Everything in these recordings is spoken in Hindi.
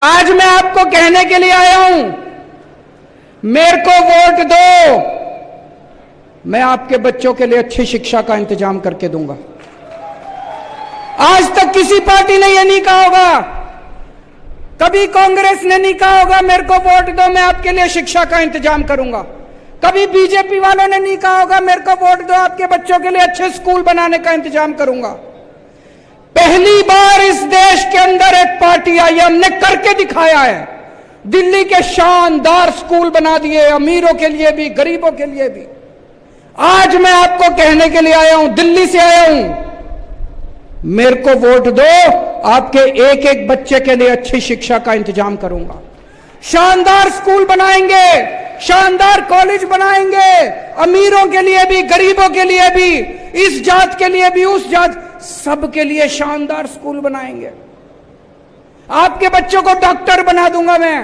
आज मैं आपको कहने के लिए आया हूं, मेरे को वोट दो, मैं आपके बच्चों के लिए अच्छी शिक्षा का इंतजाम करके दूंगा। आज तक किसी पार्टी ने यह नहीं कहा होगा, कभी कांग्रेस ने नहीं कहा होगा मेरे को वोट दो मैं आपके लिए शिक्षा का इंतजाम करूंगा। कभी बीजेपी वालों ने नहीं कहा होगा मेरे को वोट दो आपके बच्चों के लिए अच्छे स्कूल बनाने का इंतजाम करूंगा। पहली बार इस देश के अंदर एक पार्टी आई, हमने करके दिखाया है। दिल्ली के शानदार स्कूल बना दिए, अमीरों के लिए भी गरीबों के लिए भी। आज मैं आपको कहने के लिए आया हूं, दिल्ली से आया हूं, मेरे को वोट दो, आपके एक एक बच्चे के लिए अच्छी शिक्षा का इंतजाम करूंगा। शानदार स्कूल बनाएंगे, शानदार कॉलेज बनाएंगे, अमीरों के लिए भी गरीबों के लिए भी, इस जात के लिए भी उस जात, सबके लिए शानदार स्कूल बनाएंगे। आपके बच्चों को डॉक्टर बना दूंगा मैं,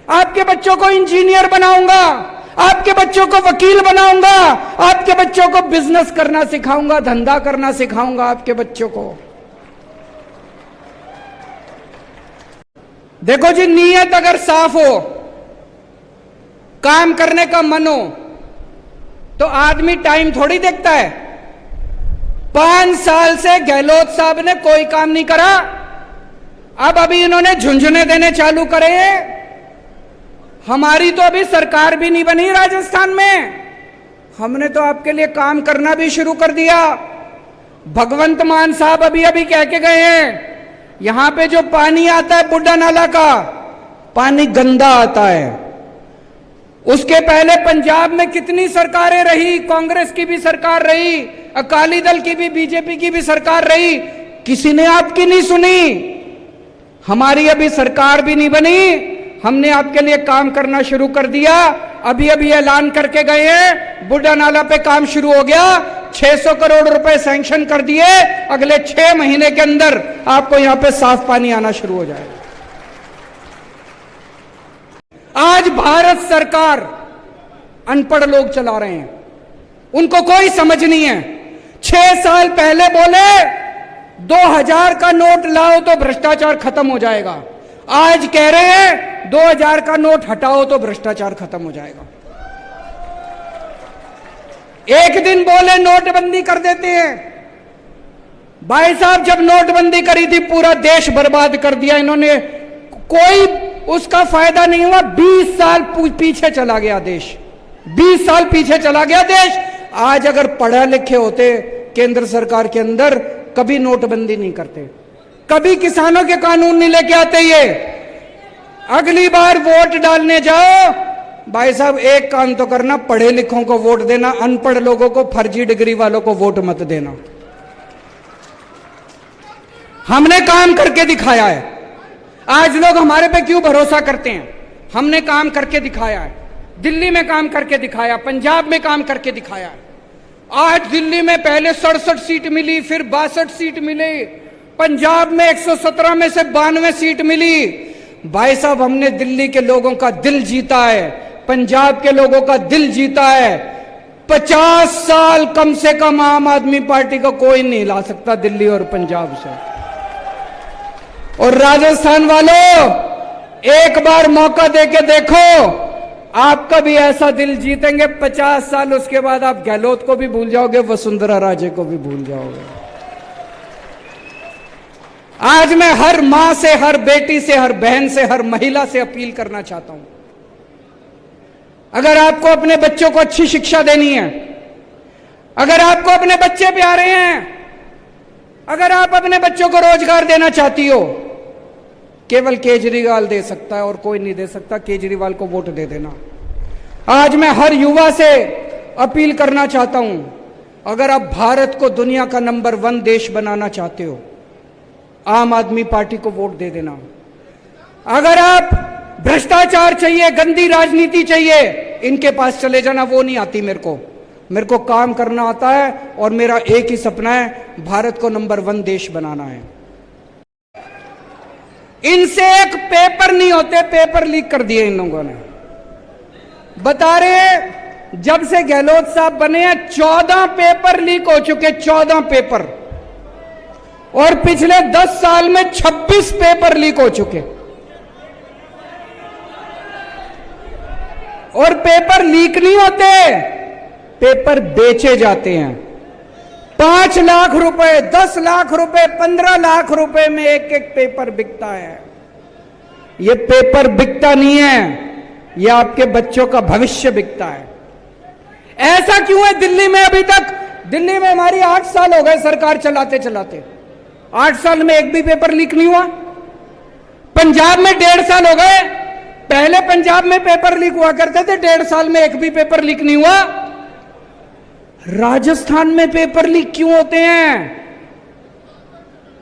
आपके बच्चों को इंजीनियर बनाऊंगा, आपके बच्चों को वकील बनाऊंगा, आपके बच्चों को बिजनेस करना सिखाऊंगा, धंधा करना सिखाऊंगा आपके बच्चों को। देखो जी, नीयत अगर साफ हो, काम करने का मन हो, तो आदमी टाइम थोड़ी देखता है। 5 साल से गहलोत साहब ने कोई काम नहीं करा, अब अभी इन्होंने झुंझुने देने चालू करे हैं। हमारी तो अभी सरकार भी नहीं बनी राजस्थान में, हमने तो आपके लिए काम करना भी शुरू कर दिया। भगवंत मान साहब अभी अभी कह के गए हैं, यहां पे जो पानी आता है बुड्ढा नाला का, पानी गंदा आता है। उसके पहले पंजाब में कितनी सरकारें रही, कांग्रेस की भी सरकार रही, अकाली दल की भी, बीजेपी की भी सरकार रही, किसी ने आपकी नहीं सुनी। हमारी अभी सरकार भी नहीं बनी, हमने आपके लिए काम करना शुरू कर दिया। अभी अभी ऐलान करके गए हैं, बुड्ढा नाला पे काम शुरू हो गया, 600 करोड़ रुपए सैंक्शन कर दिए, अगले 6 महीने के अंदर आपको यहां पे साफ पानी आना शुरू हो जाएगा। आज भारत सरकार अनपढ़ लोग चला रहे हैं, उनको कोई समझ नहीं है। 6 साल पहले बोले 2000 का नोट लाओ तो भ्रष्टाचार खत्म हो जाएगा, आज कह रहे हैं 2000 का नोट हटाओ तो भ्रष्टाचार खत्म हो जाएगा। एक दिन बोले नोटबंदी कर देते हैं, भाई साहब जब नोटबंदी करी थी पूरा देश बर्बाद कर दिया इन्होंने, कोई उसका फायदा नहीं हुआ। 20 साल पीछे चला गया देश, 20 साल पीछे चला गया देश। आज अगर पढ़े लिखे होते केंद्र सरकार के अंदर, कभी नोटबंदी नहीं करते, कभी किसानों के कानून नहीं लेके आते। ये अगली बार वोट डालने जाओ, भाई साहब एक काम तो करना, पढ़े लिखों को वोट देना, अनपढ़ लोगों को, फर्जी डिग्री वालों को वोट मत देना। हमने काम करके दिखाया है। आज लोग हमारे पे क्यों भरोसा करते हैं? हमने काम करके दिखाया है। दिल्ली में काम करके दिखाया, पंजाब में काम करके दिखाया है। आज दिल्ली में पहले 67 सीट मिली, फिर 62 सीट मिली, पंजाब में 117 में से 92 सीट मिली। भाई साहब हमने दिल्ली के लोगों का दिल जीता है, पंजाब के लोगों का दिल जीता है। 50 साल कम से कम आम आदमी पार्टी का कोई नहीं ला सकता दिल्ली और पंजाब से। और राजस्थान वालों, एक बार मौका देके देखो, आपका भी ऐसा दिल जीतेंगे 50 साल, उसके बाद आप गहलोत को भी भूल जाओगे, वसुंधरा राजे को भी भूल जाओगे। आज मैं हर मां से, हर बेटी से, हर बहन से, हर महिला से अपील करना चाहता हूं, अगर आपको अपने बच्चों को अच्छी शिक्षा देनी है, अगर आपको अपने बच्चे प्यारे हैं, अगर आप अपने बच्चों को रोजगार देना चाहती हो, केवल केजरीवाल दे सकता है और कोई नहीं दे सकता। केजरीवाल को वोट दे देना। आज मैं हर युवा से अपील करना चाहता हूं, अगर आप भारत को दुनिया का नंबर 1 देश बनाना चाहते हो, आम आदमी पार्टी को वोट दे देना। अगर आप भ्रष्टाचार चाहिए, गंदी राजनीति चाहिए, इनके पास चले जाना, वो नहीं आती मेरे को काम करना आता है और मेरा एक ही सपना है, भारत को नंबर 1 देश बनाना है। इनसे एक पेपर नहीं होते, पेपर लीक कर दिए इन लोगों ने। बता रहे जब से गहलोत साहब बने हैं 14 पेपर लीक हो चुके, 14 पेपर। और पिछले 10 साल में 26 पेपर लीक हो चुके। और पेपर लीक नहीं होते, पेपर बेचे जाते हैं। 5 लाख रुपए, 10 लाख रुपए, 15 लाख रुपए में एक एक पेपर बिकता है। ये पेपर बिकता नहीं है, ये आपके बच्चों का भविष्य बिकता है। ऐसा क्यों है दिल्ली में? अभी तक दिल्ली में हमारी 8 साल हो गए सरकार चलाते चलाते, 8 साल में एक भी पेपर लीक नहीं हुआ। पंजाब में 1.5 साल हो गए, पहले पंजाब में पेपर लीक हुआ करते थे, 1.5 साल में एक भी पेपर लीक नहीं हुआ। राजस्थान में पेपर लीक क्यों होते हैं?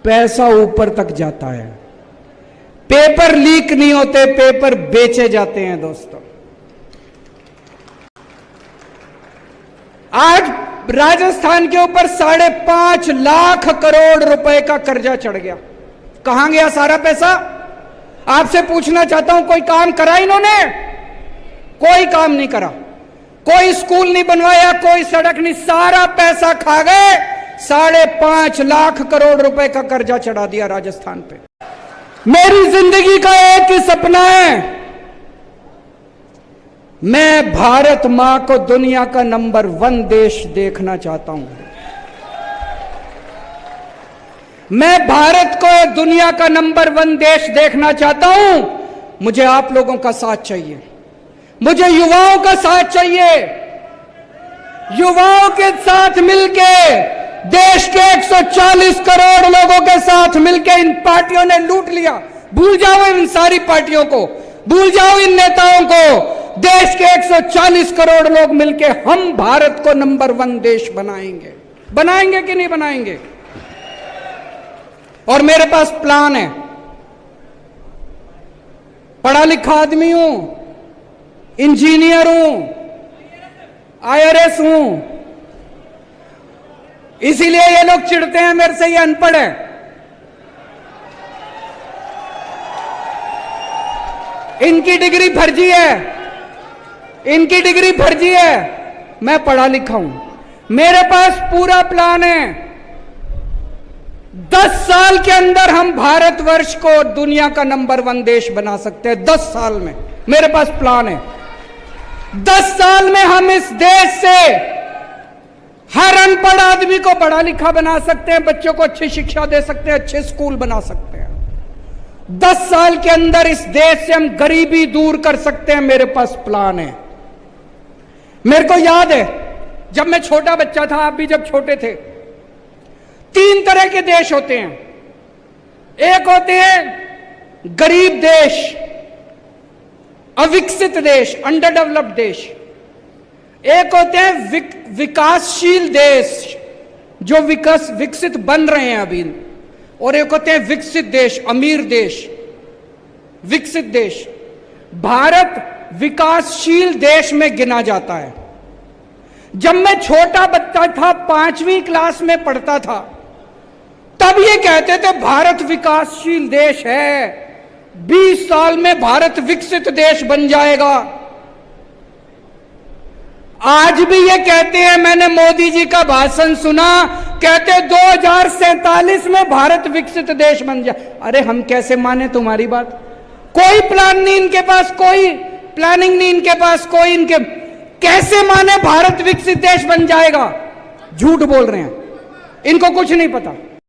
पैसा ऊपर तक जाता है। पेपर लीक नहीं होते, पेपर बेचे जाते हैं दोस्तों। आज राजस्थान के ऊपर 5.5 लाख करोड़ रुपए का कर्जा चढ़ गया। कहां गया सारा पैसा? आपसे पूछना चाहता हूं, कोई काम करा इन्होंने? कोई काम नहीं करा, कोई स्कूल नहीं बनवाया, कोई सड़क नहीं, सारा पैसा खा गए। 5.5 लाख करोड़ रुपए का कर्जा चढ़ा दिया राजस्थान पे। मेरी जिंदगी का एक ही सपना है, मैं भारत मां को दुनिया का नंबर 1 देश देखना चाहता हूं। मैं भारत को दुनिया का नंबर 1 देश देखना चाहता हूं। मुझे आप लोगों का साथ चाहिए, मुझे युवाओं का साथ चाहिए। युवाओं के साथ मिलके, देश के 140 करोड़ लोगों के साथ मिलके इन पार्टियों ने लूट लिया। भूल जाओ इन सारी पार्टियों को, भूल जाओ इन नेताओं को। देश के 140 करोड़ लोग मिलके हम भारत को नंबर 1 देश बनाएंगे। बनाएंगे कि नहीं बनाएंगे? और मेरे पास प्लान है। पढ़ा लिखा आदमी हूं, इंजीनियर हूं, IRS हूं, इसीलिए ये लोग चिढ़ते हैं मेरे से, ये अनपढ़ है। इनकी डिग्री फर्जी है, इनकी डिग्री फर्जी है। मैं पढ़ा लिखा हूं, मेरे पास पूरा प्लान है। 10 साल के अंदर हम भारतवर्ष को दुनिया का नंबर 1 देश बना सकते हैं। 10 साल में मेरे पास प्लान है। 10 साल में हम इस देश से हर अनपढ़ आदमी को पढ़ा लिखा बना सकते हैं, बच्चों को अच्छी शिक्षा दे सकते हैं, अच्छे स्कूल बना सकते हैं। 10 साल के अंदर इस देश से हम गरीबी दूर कर सकते हैं। मेरे पास प्लान है। मेरे को याद है जब मैं छोटा बच्चा था, आप भी जब छोटे थे, 3 तरह के देश होते हैं। एक होते हैं गरीब देश, अविकसित देश, अंडर डेवलप्ड देश। एक होते हैं विकासशील देश जो विकसित बन रहे हैं अभी, और एक होते हैं विकसित देश, अमीर देश, विकसित देश। भारत विकासशील देश में गिना जाता है। जब मैं छोटा बच्चा था, 5वीं क्लास में पढ़ता था, तब ये कहते थे भारत विकासशील देश है, 20 साल में भारत विकसित देश बन जाएगा। आज भी ये कहते हैं, मैंने मोदी जी का भाषण सुना, कहते 2047 में भारत विकसित देश बन जाए। अरे हम कैसे माने तुम्हारी बात? कोई प्लान नहीं इनके पास, कोई प्लानिंग नहीं इनके पास, कोई इनके कैसे माने भारत विकसित देश बन जाएगा? झूठ बोल रहे हैं, इनको कुछ नहीं पता।